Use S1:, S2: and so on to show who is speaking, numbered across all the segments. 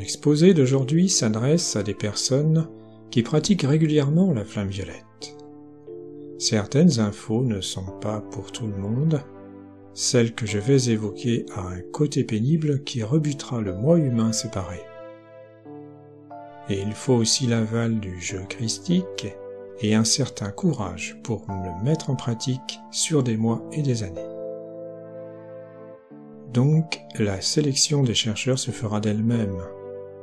S1: exposé d'aujourd'hui s'adresse à des personnes qui pratiquent régulièrement la flamme violette. Certaines infos ne sont pas pour tout le monde. Celle que je vais évoquer a un côté pénible qui rebutera le moi humain séparé. Et il faut aussi l'aval du jeu christique et un certain courage pour le mettre en pratique sur des mois et des années. Donc, la sélection des chercheurs se fera d'elle-même.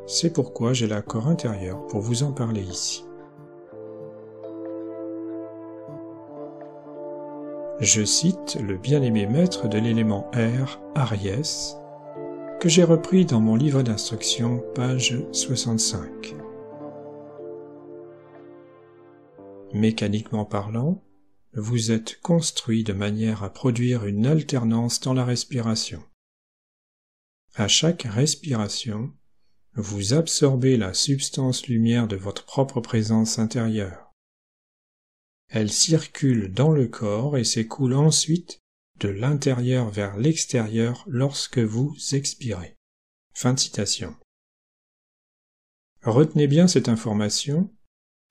S1: C'est pourquoi j'ai l'accord intérieur pour vous en parler ici. Je cite le bien-aimé maître de l'élément air, Ariès, que j'ai repris dans mon livre d'instruction, page 65. Mécaniquement parlant, vous êtes construit de manière à produire une alternance dans la respiration. À chaque respiration, vous absorbez la substance lumière de votre propre présence intérieure. Elle circule dans le corps et s'écoule ensuite de l'intérieur vers l'extérieur lorsque vous expirez. Fin de citation. Retenez bien cette information,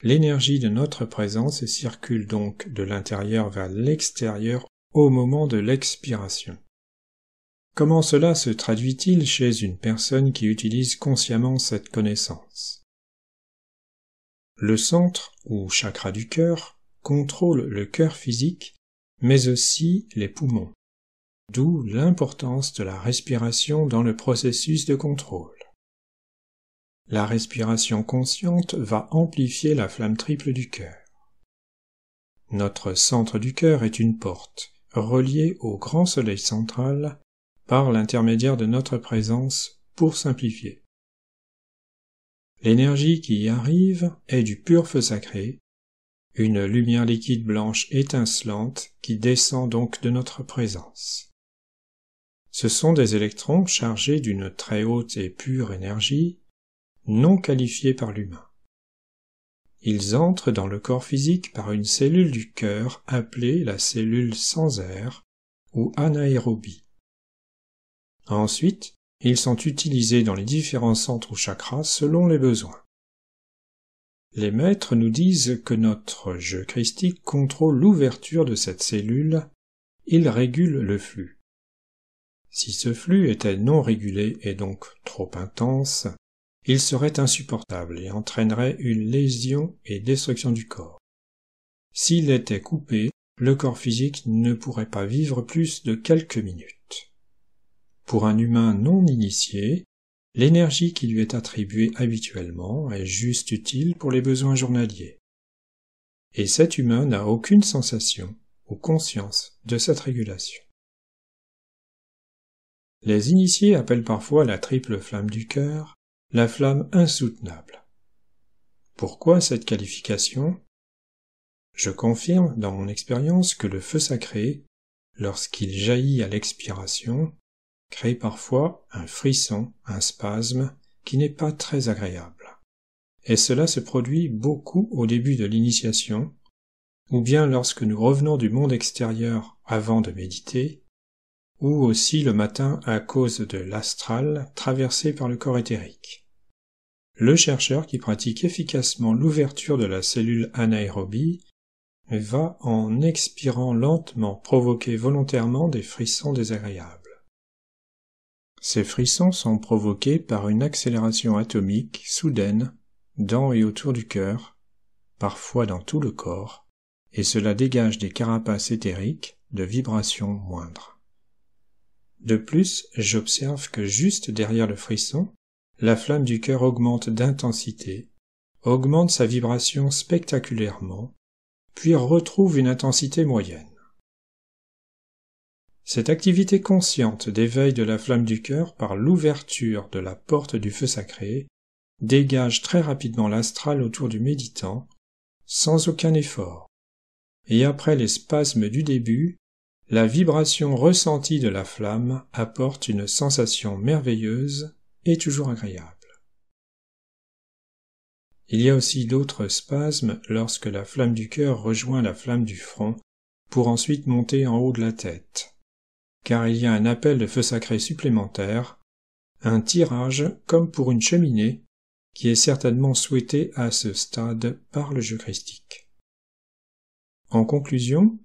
S1: l'énergie de notre présence circule donc de l'intérieur vers l'extérieur au moment de l'expiration. Comment cela se traduit-il chez une personne qui utilise consciemment cette connaissance? Le centre ou chakra du cœur contrôle le cœur physique, mais aussi les poumons, d'où l'importance de la respiration dans le processus de contrôle. La respiration consciente va amplifier la flamme triple du cœur. Notre centre du cœur est une porte, reliée au grand soleil central par l'intermédiaire de notre présence pour simplifier. L'énergie qui y arrive est du pur feu sacré, une lumière liquide blanche étincelante qui descend donc de notre présence. Ce sont des électrons chargés d'une très haute et pure énergie, non qualifiés par l'humain. Ils entrent dans le corps physique par une cellule du cœur appelée la cellule sans air ou anaérobie. Ensuite, ils sont utilisés dans les différents centres ou chakras selon les besoins. Les maîtres nous disent que notre jeu christique contrôle l'ouverture de cette cellule, il régule le flux. Si ce flux était non régulé et donc trop intense, il serait insupportable et entraînerait une lésion et destruction du corps. S'il était coupé, le corps physique ne pourrait pas vivre plus de quelques minutes. Pour un humain non initié, l'énergie qui lui est attribuée habituellement est juste utile pour les besoins journaliers. Et cet humain n'a aucune sensation ou conscience de cette régulation. Les initiés appellent parfois la triple flamme du cœur la flamme insoutenable. Pourquoi cette qualification? Je confirme dans mon expérience que le feu sacré, lorsqu'il jaillit à l'expiration, crée parfois un frisson, un spasme, qui n'est pas très agréable. Et cela se produit beaucoup au début de l'initiation, ou bien lorsque nous revenons du monde extérieur avant de méditer, ou aussi le matin à cause de l'astral traversé par le corps éthérique. Le chercheur qui pratique efficacement l'ouverture de la cellule anaérobie va, en expirant lentement, provoquer volontairement des frissons désagréables. Ces frissons sont provoqués par une accélération atomique soudaine dans et autour du cœur, parfois dans tout le corps, et cela dégage des carapaces éthériques de vibrations moindres. De plus, j'observe que juste derrière le frisson, la flamme du cœur augmente d'intensité, augmente sa vibration spectaculairement, puis retrouve une intensité moyenne. Cette activité consciente d'éveil de la flamme du cœur par l'ouverture de la porte du feu sacré dégage très rapidement l'astral autour du méditant, sans aucun effort, et après les spasmes du début, la vibration ressentie de la flamme apporte une sensation merveilleuse et toujours agréable. Il y a aussi d'autres spasmes lorsque la flamme du cœur rejoint la flamme du front pour ensuite monter en haut de la tête, car il y a un appel de feu sacré supplémentaire Un tirage comme pour une cheminée, qui est certainement souhaité à ce stade par le jeu christique. En conclusion,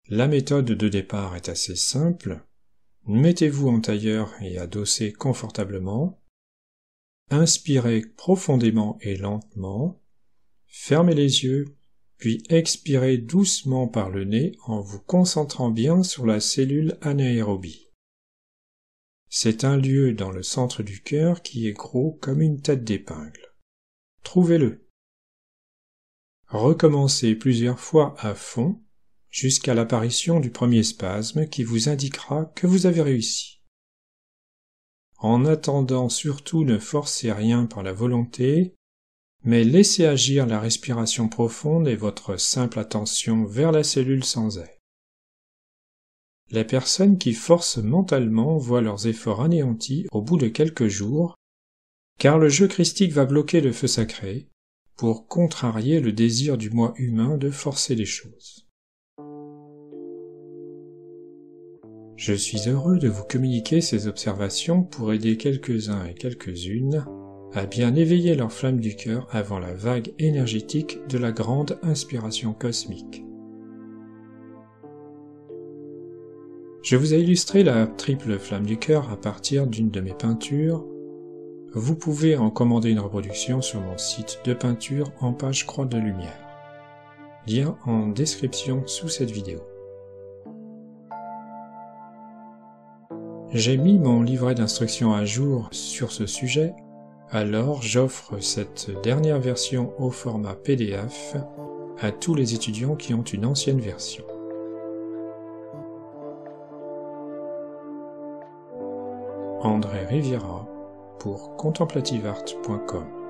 S1: la méthode de départ est assez simple. Mettez-vous en tailleur et adossez confortablement. Inspirez profondément et lentement. Fermez les yeux, puis expirez doucement par le nez en vous concentrant bien sur la cellule anaérobie. C'est un lieu dans le centre du cœur qui est gros comme une tête d'épingle. Trouvez-le. Recommencez plusieurs fois à fond jusqu'à l'apparition du premier spasme qui vous indiquera que vous avez réussi. En attendant, surtout ne forcez rien par la volonté, mais laissez agir la respiration profonde et votre simple attention vers la cellule sans air. Les personnes qui forcent mentalement voient leurs efforts anéantis au bout de quelques jours, car le jeu christique va bloquer le feu sacré pour contrarier le désir du moi humain de forcer les choses. Je suis heureux de vous communiquer ces observations pour aider quelques-uns et quelques-unes à bien éveiller leur flamme du cœur avant la vague énergétique de la grande inspiration cosmique. Je vous ai illustré la triple flamme du cœur à partir d'une de mes peintures. Vous pouvez en commander une reproduction sur mon site de peinture en page croix de lumière. Lien en description sous cette vidéo. J'ai mis mon livret d'instructions à jour sur ce sujet, alors j'offre cette dernière version au format PDF à tous les étudiants qui ont une ancienne version. André Riviera pour contemplativeart.com